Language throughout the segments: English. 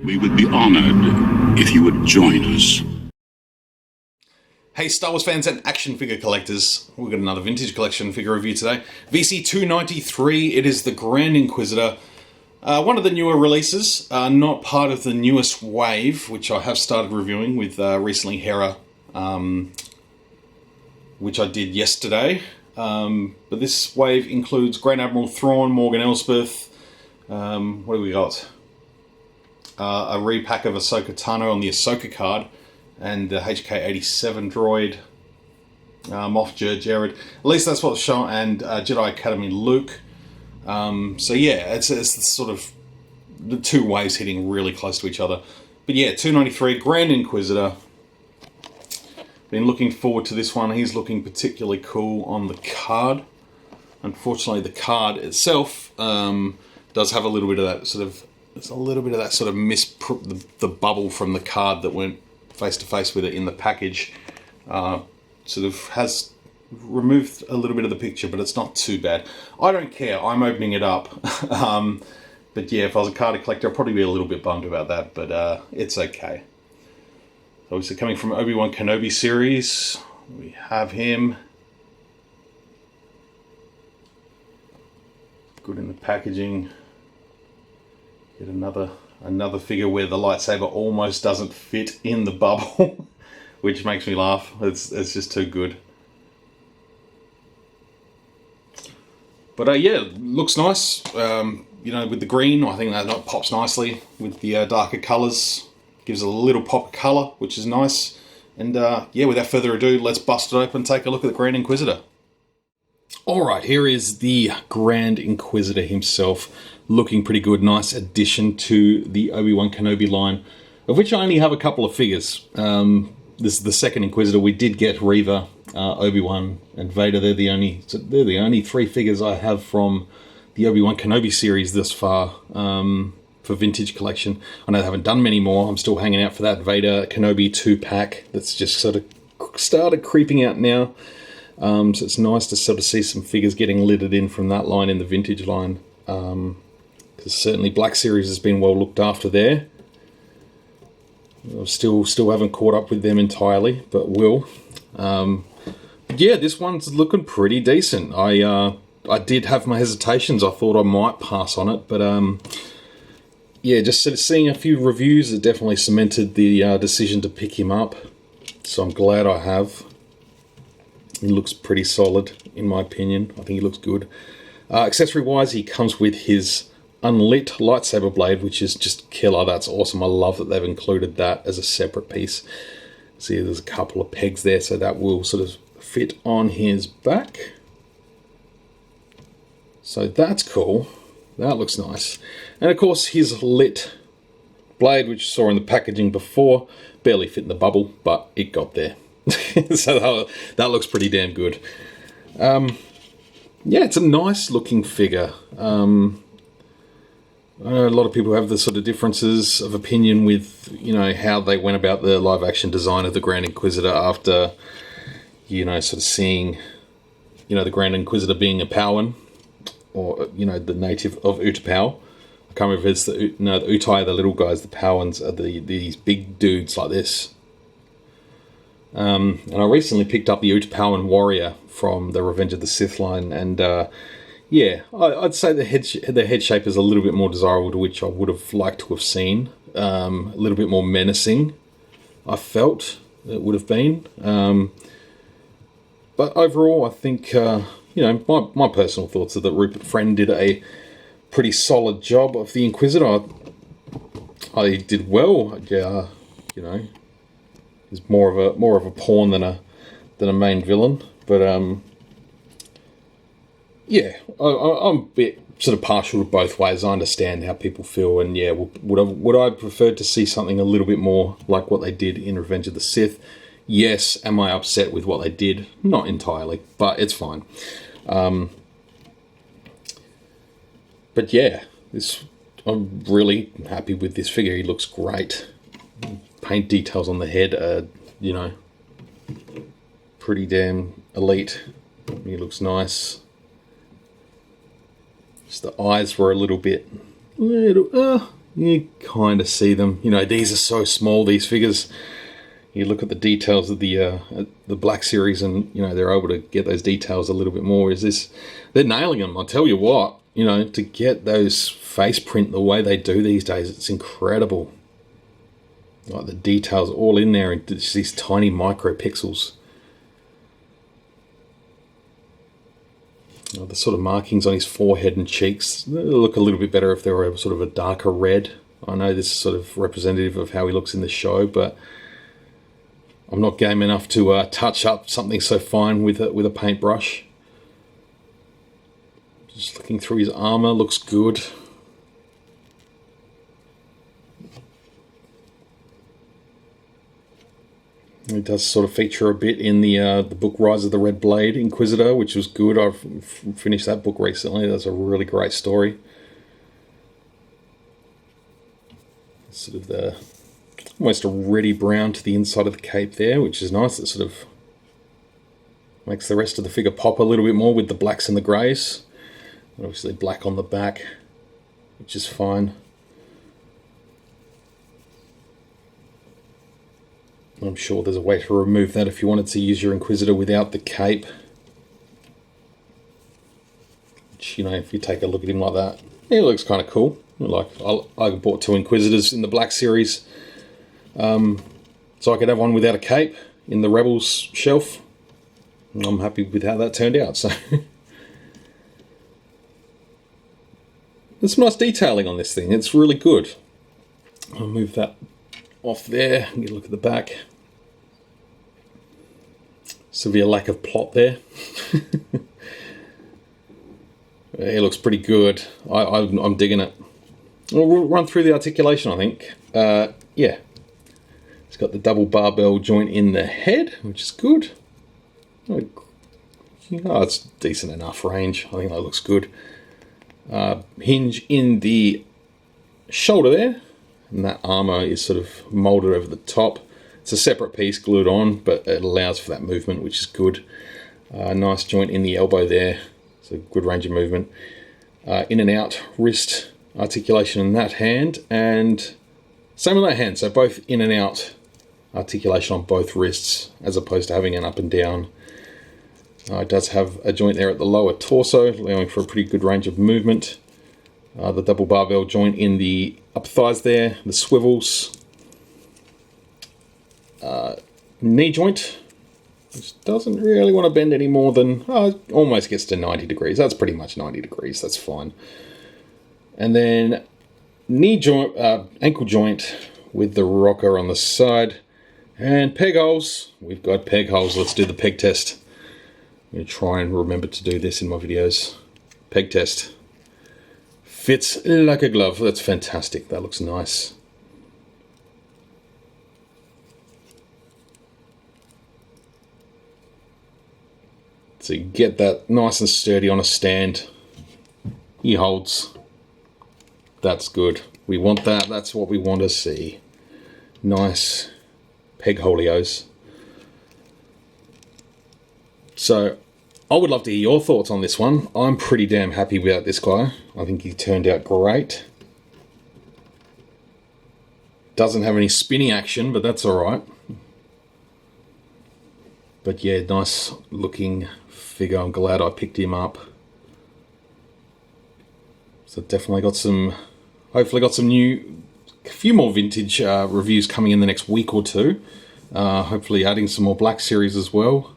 We would be honored if you would join us. Hey Star Wars fans and action figure collectors, we've got another vintage collection figure review today. VC293, it is the Grand Inquisitor. One of the newer releases, not part of the newest wave, which I have started reviewing with recently Hera, which I did yesterday. But this wave includes Grand Admiral Thrawn, Morgan Elsbeth, what do we got? A repack of Ahsoka Tano on the Ahsoka card, and the HK-87 droid, Moff Jared. At least that's what's shown, and Jedi Academy Luke. So yeah, it's sort of the two waves hitting really close to each other. But yeah, 293, Grand Inquisitor. Been looking forward to this one. He's looking particularly cool on the card. Unfortunately, the card itself does have a little bit of that sort of... There's a little bit of that sort of the bubble from the card that went face to face with it in the package. Sort of has removed a little bit of the picture, but it's not too bad. I don't care. I'm opening it up. But yeah, if I was a card collector, I'd probably be a little bit bummed about that, but it's okay. Obviously coming from Obi-Wan Kenobi series, we have him. Good in the packaging. Get another figure where the lightsaber almost doesn't fit in the bubble, which makes me laugh. It's just too good. But yeah, looks nice. You know, with the green, I think that pops nicely with the darker colours. Gives it a little pop of colour, which is nice. And yeah, without further ado, let's bust it open and take a look at the Grand Inquisitor. Alright, here is the Grand Inquisitor himself, looking pretty good. Nice addition to the Obi-Wan Kenobi line, of which I only have a couple of figures. This is the second Inquisitor. We did get Reva, Obi-Wan, and Vader. They're the only three figures I have from the Obi-Wan Kenobi series thus far for vintage collection. I know they haven't done many more. I'm still hanging out for that Vader Kenobi 2-pack that's just sort of started creeping out now. So it's nice to sort of see some figures getting littered in from that line in the vintage line. Because certainly Black Series has been well looked after there. I still haven't caught up with them entirely, but will. Yeah, this one's looking pretty decent. I did have my hesitations. I thought I might pass on it, but yeah, just sort of seeing a few reviews that definitely cemented the decision to pick him up. So I'm glad I have. He looks pretty solid, in my opinion. I think he looks good. Accessory-wise, he comes with his unlit lightsaber blade, which is just killer. That's awesome. I love that they've included that as a separate piece. See, there's a couple of pegs there, so that will sort of fit on his back. So that's cool. That looks nice. And of course, his lit blade, which you saw in the packaging before, barely fit in the bubble, but it got there. So that looks pretty damn good. Yeah, it's a nice looking figure. I know a lot of people have the sort of differences of opinion with, you know, how they went about the live action design of the Grand Inquisitor after, you know, sort of seeing, you know, the Grand Inquisitor being a Pauan, or, you know, the native of Utapau. I can't remember if it's the Utai are the little guys, the Pauans are these big dudes like this. And I recently picked up the Utapauan warrior from the Revenge of the Sith line, and yeah, I'd say the head shape is a little bit more desirable, to which I would have liked to have seen. A little bit more menacing, I felt it would have been. But overall, I think, you know, my personal thoughts are that Rupert Friend did a pretty solid job of the Inquisitor. I did well. Yeah, you know. He's more of a pawn than a main villain, but yeah, I'm a bit sort of partial to both ways. I understand how people feel, and yeah, would I prefer to see something a little bit more like what they did in Revenge of the Sith? Yes. Am I upset with what they did? Not entirely, but it's fine. But yeah, I'm really happy with this figure. He looks great. Paint details on the head are, you know, pretty damn elite. He looks nice. Just the eyes were a little bit you kind of see them. You know, these are so small, these figures. You look at the details of the Black Series, and you know they're able to get those details a little bit more. They're nailing them. I'll tell you what. You know, to get those face print the way they do these days, it's incredible. Like the details all in there, and just these tiny micro pixels. The sort of markings on his forehead and cheeks look a little bit better if they were sort of a darker red. I know this is sort of representative of how he looks in the show, but I'm not game enough to touch up something so fine with a paintbrush. Just looking through his armor, looks good. It does sort of feature a bit in the book Rise of the Red Blade Inquisitor, which was good. I've finished that book recently. That's a really great story. Sort of almost a reddy brown to the inside of the cape there, which is nice. It sort of makes the rest of the figure pop a little bit more with the blacks and the greys. Obviously black on the back, which is fine. I'm sure there's a way to remove that if you wanted to use your Inquisitor without the cape. Which, you know, if you take a look at him like that, it looks kind of cool. Like, I bought 2 Inquisitors in the Black Series, so I could have one without a cape in the Rebels shelf. And I'm happy with how that turned out. So there's some nice detailing on this thing. It's really good. I'll move that off there and get a look at the back. Severe lack of plot there. It looks pretty good. I'm digging it. We'll run through the articulation, I think. Yeah. It's got the double barbell joint in the head, which is good. Oh, it's decent enough range. I think that looks good. Hinge in the shoulder there, and that armor is sort of molded over the top. It's a separate piece glued on, but it allows for that movement, which is good. Nice joint in the elbow there. It's a good range of movement. In and out wrist articulation in that hand, and same with that hand. So both in and out articulation on both wrists, as opposed to having an up and down. It does have a joint there at the lower torso, allowing for a pretty good range of movement. The double barbell joint in the upper thighs there, the swivels. Knee joint, which doesn't really want to bend any more than, almost gets to 90 degrees. That's pretty much 90 degrees, that's fine. And then knee joint, ankle joint with the rocker on the side. And peg holes, we've got peg holes. Let's do the peg test. I'm going to try and remember to do this in my videos. Peg test. Fits like a glove. That's fantastic. That looks nice. So you get that nice and sturdy on a stand. He holds. That's good. We want that. That's what we want to see. Nice peg holios. So I would love to hear your thoughts on this one. I'm pretty damn happy with this guy. I think he turned out great. Doesn't have any spinning action, but that's alright. But yeah, nice looking figure. I'm glad I picked him up. So definitely got some, hopefully got some a few more vintage reviews coming in the next week or two. Hopefully adding some more Black Series as well.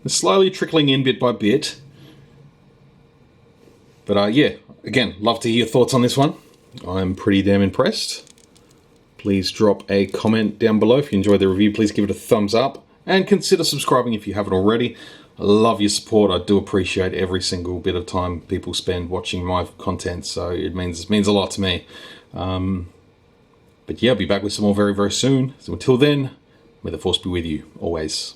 Slowly trickling in bit by bit. But yeah, again, love to hear your thoughts on this one. I'm pretty damn impressed. Please drop a comment down below. If you enjoyed the review, please give it a thumbs up. And consider subscribing if you haven't already. I love your support. I do appreciate every single bit of time people spend watching my content. So it means a lot to me. But yeah, I'll be back with some more very, very soon. So until then, may the force be with you always.